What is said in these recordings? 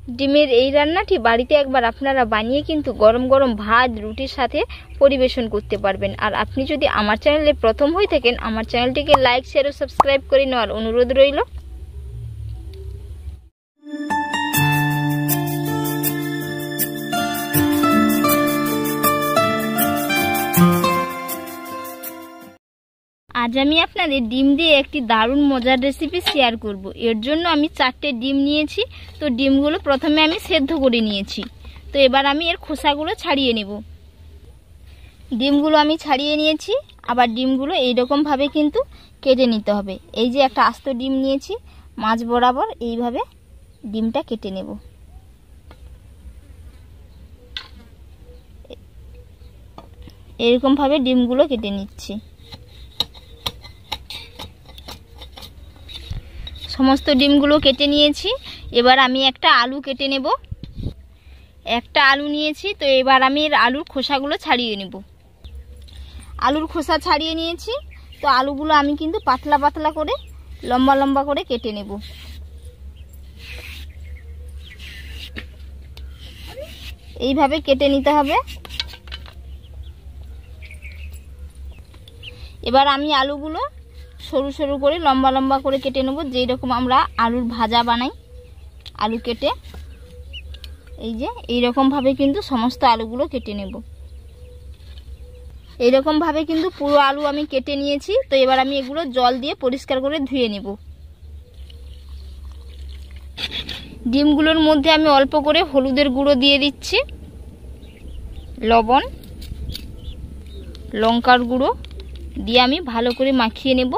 ডিমের এই রান্নাটি বাড়িতে একবার আপনারা বানিয়ে কিন্তু গরম গরম ভাত রুটির সাথে পরিবেশন করতে পারবেন। আর আপনি যদি আমার চ্যানেলে প্রথম হয়ে থাকেন, আমার চ্যানেলটিকে লাইক শেয়ার ও সাবস্ক্রাইব করে নেওয়ার অনুরোধ রইল। আজ আমি আপনাদের ডিম দিয়ে একটি দারুণ মজার রেসিপি শেয়ার করব। এর জন্য আমি 4টে ডিম নিয়েছি। তো ডিমগুলো প্রথমে আমি সেদ্ধ করে নিয়েছি। তো এবার আমি এর খোসাগুলো ছাড়িয়ে নেব। ডিমগুলো আমি ছাড়িয়ে নিয়েছি। আবার ডিমগুলো এইরকমভাবে কিন্তু কেটে নিতে হবে। এই যে একটা আস্ত ডিম নিয়েছি, মাঝ বরাবর এইভাবে ডিমটা কেটে নেব। এরকমভাবে ডিমগুলো কেটে নিচ্ছি। সমস্ত ডিমগুলো কেটে নিয়েছি। এবার আমি একটা আলু কেটে নেব। একটা আলু নিয়েছি। তো এবার আমি এর আলুর খোসাগুলো ছাড়িয়ে নেব। আলুর খোসা ছাড়িয়ে নিয়েছি। তো আলুগুলো আমি কিন্তু পাতলা পাতলা করে লম্বা লম্বা করে কেটে নেব। এইভাবে কেটে নিতে হবে। এবার আমি আলুগুলো সরু সরু করে লম্বা লম্বা করে কেটে নেব, যেই রকম আমরা আলুর ভাজা বানাই আলু কেটে। এই যে এইরকম ভাবে কিন্তু সমস্ত আলুগুলো কেটে নেব। এইরকম ভাবে কিন্তু পুরো আলু আমি কেটে নিয়েছি। তো এবার আমি এগুলো জল দিয়ে পরিষ্কার করে ধুয়ে নেব। ডিমগুলোর মধ্যে আমি অল্প করে হলুদের গুঁড়ো দিয়ে দিচ্ছি, লবণ, লঙ্কার গুঁড়ো দিয়ে আমি ভালো করে মাখিয়ে নেব।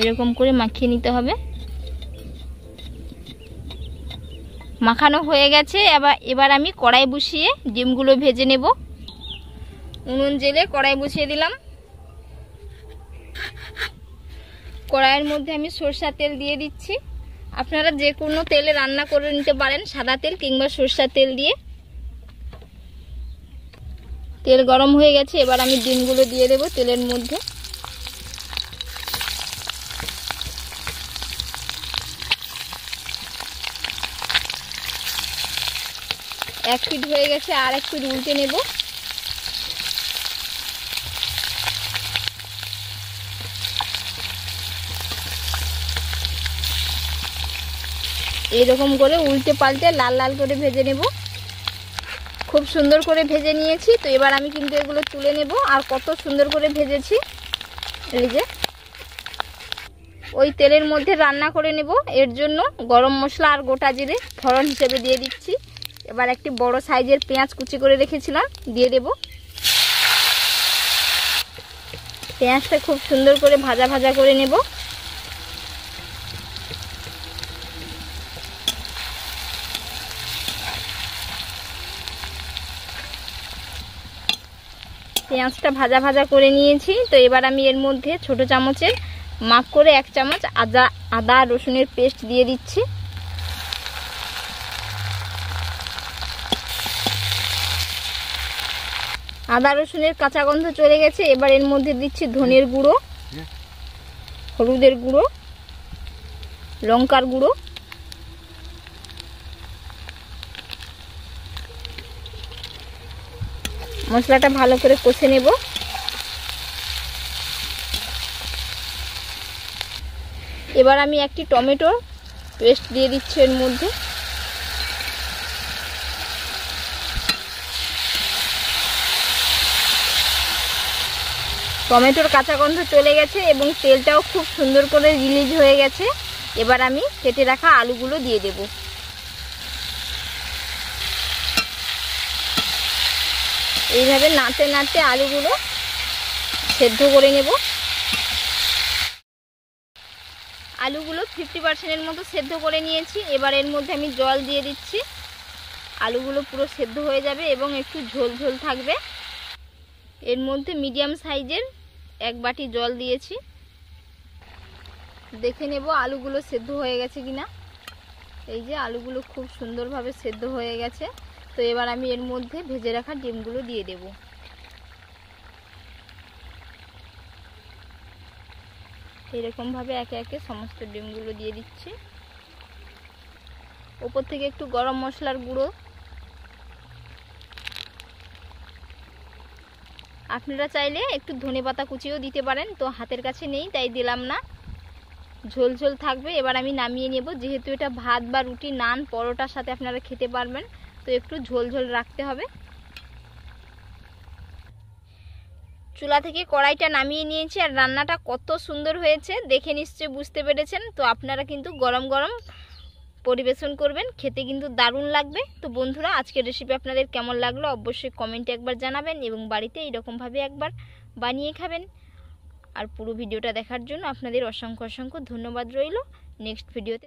এরকম করে মাখিয়ে নিতে হবে। মাখানো হয়ে গেছে। এবার আমি কড়াই বসিয়ে ডিমগুলো ভেজে নেব। উনুন জেলে কড়াই বসিয়ে দিলাম। কড়াইয়ের মধ্যে আমি সরষের তেল দিয়ে দিচ্ছি। আপনারা যে কোনো তেলে রান্না করে নিতে পারেন, সাদা তেল কিংবা সরষের তেল দিয়ে। তেল গরম হয়ে গেছে। এবার আমি ডিমগুলো দিয়ে দেব তেলের মধ্যে। এক পিঠ হয়ে গেছে, আর এক পিঠ উল্টে নেব। এইরকম করে উল্টে পাল্টে লাল লাল করে ভেজে নেব। খুব সুন্দর করে ভেজে নিয়েছি। তো এবার আমি কিন্তু এগুলো তুলে নেব। আর কত সুন্দর করে ভেজেছি। এই যে ওই তেলের মধ্যে রান্না করে নেব। এর জন্য গরম মশলা আর গোটা জিরে ফোড়ন হিসেবে দিয়ে দিচ্ছি। এবার একটি বড় সাইজের পেঁয়াজ কুচি করে রেখেছিলাম দিয়ে দেব। পেঁয়াজটা খুব সুন্দর করে ভাজা ভাজা করে নেব। পেঁয়াজটা ভাজা ভাজা করে নিয়েছি। তো এবার আমি এর মধ্যে ছোট চামচের মাপ করে 1 চামচ আদা রসুনের পেস্ট দিয়ে দিচ্ছি। আদা রসুনের কাঁচা গন্ধ চলে গেছে। এবার এর মধ্যে দিচ্ছি ধনের গুঁড়ো, হলুদের গুঁড়ো, লঙ্কার গুঁড়ো, মশলাটা ভালো করে কষে নেব। এবার আমি একটি টমেটোর পেস্ট দিয়ে দিচ্ছি এর মধ্যে। টমেটোর কাঁচা গন্ধ চলে গেছে এবং তেলটাও খুব সুন্দর করে রিলিজ হয়ে গেছে। এবার আমি কেটে রাখা আলুগুলো দিয়ে দেব। এইভাবে নাড়তে নাড়তে আলুগুলো সেদ্ধ করে নেব। আলুগুলো 50% মতো সেদ্ধ করে নিয়েছি। এবার এর মধ্যে আমি জল দিয়ে দিচ্ছি। আলুগুলো পুরো সেদ্ধ হয়ে যাবে এবং একটু ঝোল ঝোল থাকবে। এর মধ্যে মিডিয়াম সাইজের 1 বাটি জল দিয়েছি। দেখে নেব আলুগুলো সেদ্ধ হয়ে গেছে কিনা। এই যে আলুগুলো খুব সুন্দরভাবে সেদ্ধ হয়ে গেছে। তো এবার আমি এর মধ্যে ভেজে রাখা ডিমগুলো দিয়ে দেব। এরকম ভাবে একে একে সমস্ত ডিমগুলো দিয়ে দিচ্ছি। ওপর থেকে একটু গরম মশলার গুঁড়ো। আপনারা চাইলে একটু ধনেপাতা কুচিও দিতে পারেন, তো হাতের কাছে নেই তাই দিলাম না। ঝোল ঝোল থাকবে। এবার আমি নামিয়ে নেব। যেহেতু এটা ভাত বা রুটি, নান, পরোটার সাথে আপনারা খেতে পারবেন, তো একটু ঝোল ঝোল রাখতে হবে। চুলা থেকে কড়াইটা নামিয়ে নিয়েছি, আর রান্নাটা কত সুন্দর হয়েছে দেখে নিশ্চয়ই বুঝতে পেরেছেন। তো আপনারা কিন্তু গরম গরম পরিবেশন করবেন, খেতে কিন্তু দারুণ লাগবে। তো বন্ধুরা, আজকের রেসিপি আপনাদের কেমন লাগলো অবশ্যই কমেন্টে একবার জানাবেন, এবং বাড়িতে এইরকমভাবে একবার বানিয়ে খাবেন। আর পুরো ভিডিওটা দেখার জন্য আপনাদের অসংখ্য অসংখ্য ধন্যবাদ রইল। নেক্সট ভিডিওতে